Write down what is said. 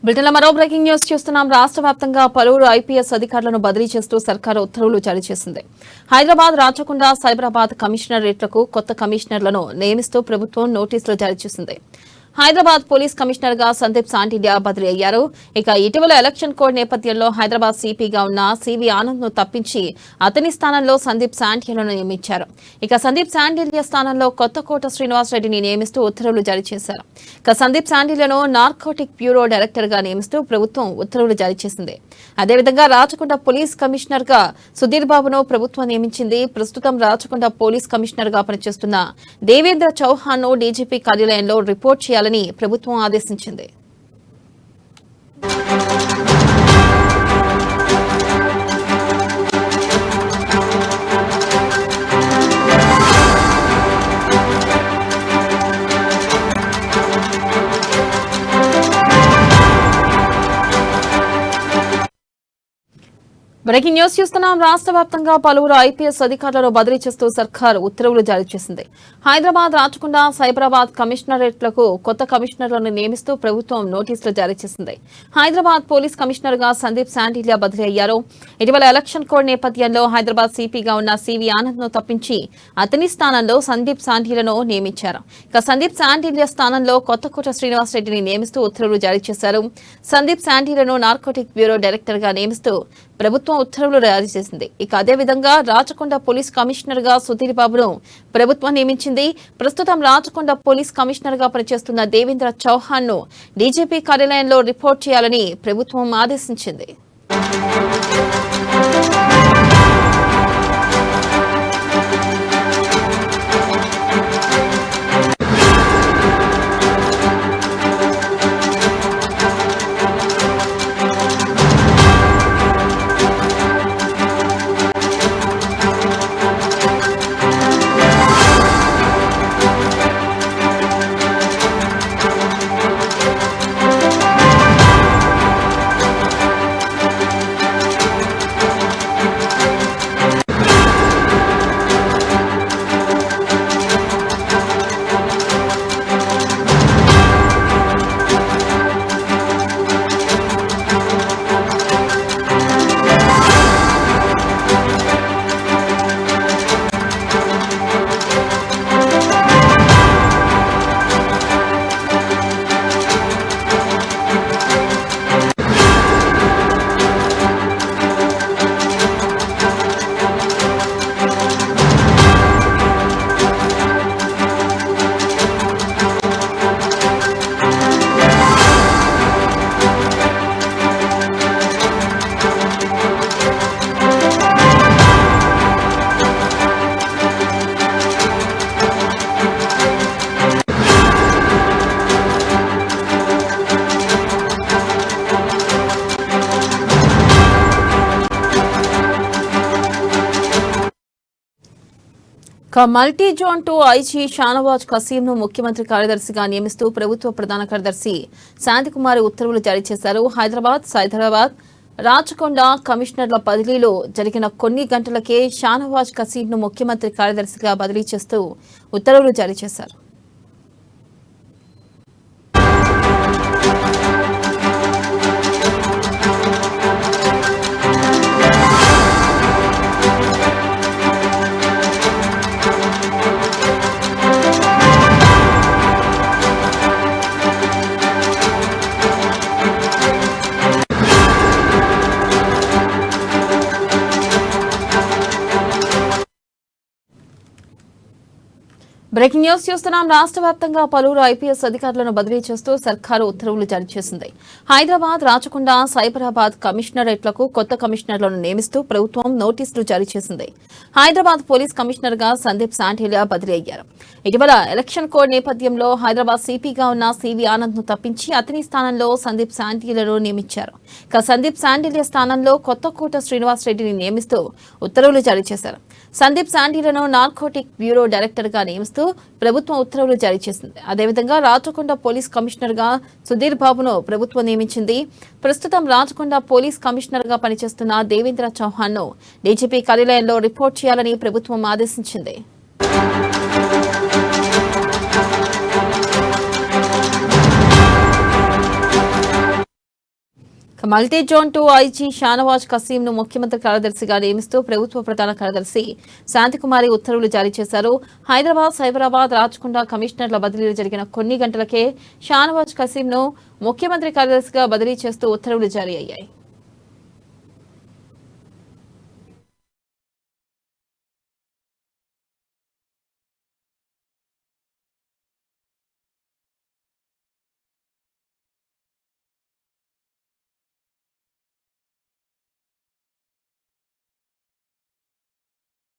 బ్రిటన్లో మరో breaking news చూస్తున్నాం. రాష్ట్ర వ్యాప్తంగా పలువురు ఐపీఎస్ అధికారులను బదిలీ చేస్తూ సర్కారు ఉత్తర్వులు జారీ చేసింది. హైదరాబాద్, రాచకొండ, సైబరాబాద్ కమిషనరేట్లకు కొత్త కమిషనర్లను నియమిస్తూ ప్రభుత్వం నోటీసులు జారీ చేసింది. హైదరాబాద్ పోలీస్ కమిషనర్ గా సందీప్ సాంటిల్యా బదిలీ అయ్యారు. ఇక ఇటీవల ఎలక్షన్ కోడ్ నేపథ్యంలో హైదరాబాద్ సిపిగా ఉన్న సివి ఆనంద్ ను తప్పించి అతని స్థానంలో సందీప్ సాంటిల్యాను నియమించారు. ఇక సందీప్ సాంటిల్యా స్థానంలో కొత్తకోట శ్రీనివాసరెడ్డిని నియమిస్తూ ఉత్తర్వులు జారీ చేశారు. ఇక సందీప్ సాంటిల్యాను నార్కోటిక్ బ్యూరో డైరెక్టర్ గా నియమిస్తూ ప్రభుత్వం ఉత్తర్వులు జారీ చేసింది. అదేవిధంగా రాచకొండ పోలీస్ కమిషనర్ గా సుధీర్ బాబును ప్రభుత్వం నియమించింది. ప్రస్తుతం రాచకొండ పోలీస్ కమిషనర్ గా పనిచేస్తున్న దేవేంద్ర చౌహాన్ ను డీజీపీ కార్యాలయంలో రిపోర్ట్ చేయాలని ప్రభుత్వం ఆదేశించింది. బ్రేకింగ్ న్యూస్ చూస్తున్నాం. రాష్ట్ర వ్యాప్తంగా పలువురు ఐపీఎస్ అధికారులను బదిలీ చేస్తూ సర్కారు ఉత్తర్వులు జారీ చేసింది. హైదరాబాద్, రాచకొండ, సైబరాబాద్ కమిషనరేట్లకు కొత్త కమిషనర్లను నియమిస్తూ ప్రభుత్వం నోటీసులు జారీ చేసింది. హైదరాబాద్ పోలీస్ కమిషనర్ గా సందీప్ సాంటిల్యా బదిలీ అయ్యారు. ఇటీవల ఎలక్షన్ కోడ్ నేపథ్యంలో హైదరాబాద్ సిపిగా ఉన్న సివి ఆనంద్ ను తప్పించి అతని స్థానంలో సందీప్ సాంటిల్యాను నియమించారు. ఇక సందీప్ సాంటిల్యా స్థానంలో కొత్తకోట శ్రీనివాసరెడ్డిని నియమిస్తూ ఉత్తర్వులు జారీ చేశారు. సందీప్ సాంటిల్యాను నార్కోటిక్ బ్యూరో డైరెక్టర్ గా నియమిస్తూ ప్రభుత్వం ఉత్తర్వులు జారీ చేసింది. ఇక అదేవిధంగా రాచకొండ పోలీస్ కమిషనర్ గా సుధీర్ బాబును ప్రభుత్వం నియమించింది. ప్రస్తుతం రాచకొండ పోలీస్ కమిషనర్ గా పనిచేస్తున్న దేవేంద్ర చౌహాన్ ను డీజీపీ కార్యాలయంలో రిపోర్ట్ చేయాలని ప్రభుత్వం ఆదేశించింది. Multi zone 2 IG Shahnawaz Kasim ను ముఖ్యమంత్రి కార్యదర్శిగా నియమిస్తూ ప్రభుత్వ ప్రధాన కార్యదర్శి శాంతికుమారి ఉత్తర్వులు జారీ చేశారు. హైదరాబాద్, సైబరాబాద్, రాచకొండ కమిషనర్ల బదిలీలో జరిగిన కొన్ని గంటలకే షానవాజ్ కసీం ను ముఖ్యమంత్రి కార్యదర్శిగా బదిలీ చేస్తూ ఉత్తర్వులు జారీ చేశారు. బ్రేకింగ్ న్యూస్ చూస్తున్నాం. రాష్ట్ర వ్యాప్తంగా పలువురు ఐపీఎస్ అధికారులను బదిలీ చేస్తూ సర్కారు ఉత్తర్వులు జారీ చేసింది. హైదరాబాద్, రాచకొండ, సైబరాబాద్ కమిషనరేట్లకు కొత్త కమిషనర్లను నియమిస్తూ ప్రభుత్వం నోటీసులు జారీ చేసింది. హైదరాబాద్ పోలీస్ కమిషనర్ గా సందీప్ సాంటిల్యా బదిలీ అయ్యారు. ఇటీవల ఎలక్షన్ కోడ్ నేపథ్యంలో హైదరాబాద్ సిపిగా ఉన్న సివి ఆనంద్ ను తప్పించి అతని స్థానంలో సందీప్ సాంటిల్యాను నియమించారు. ఇక సందీప్ సాంటిల్యా స్థానంలో కొత్తకోట శ్రీనివాసరెడ్డిని నియమిస్తూ ఉత్తర్వులు జారీ చేశారు. సందీప్ సాంటిల్యాను నార్కోటిక్ బ్యూరో డైరెక్టర్ గా నియమిస్తూ ప్రభుత్వం ఉత్తర్వులు జారీ చేసింది. అదేవిధంగా రాచకొండ పోలీస్ కమిషనర్ గా సుధీర్ బాబును ప్రభుత్వం నియమించింది. ప్రస్తుతం రాచకొండ పోలీస్ కమిషనర్ గా పనిచేస్తున్న దేవేంద్ర చౌహాన్ ను డీజీపీ కార్యాలయంలో రిపోర్ట్ చేయాలని ప్రభుత్వం ఆదేశించింది. మల్టీ జోన్ 2 ఐజీ షానవాజ్ కసీంను ముఖ్యమంత్రి కార్యదర్శిగా నియమిస్తూ ప్రభుత్వ ప్రధాన కార్యదర్శి శాంతికుమారి ఉత్తర్వులు జారీ చేశారు. హైదరాబాద్, సైబరాబాద్, రాచకొండ కమిషనర్ల బదిలీలు జరిగిన కొన్ని గంటలకే షానవాజ్ కసీంను ముఖ్యమంత్రి కార్యదర్శిగా బదిలీ చేస్తూ ఉత్తర్వులు జారీ అయ్యాయి.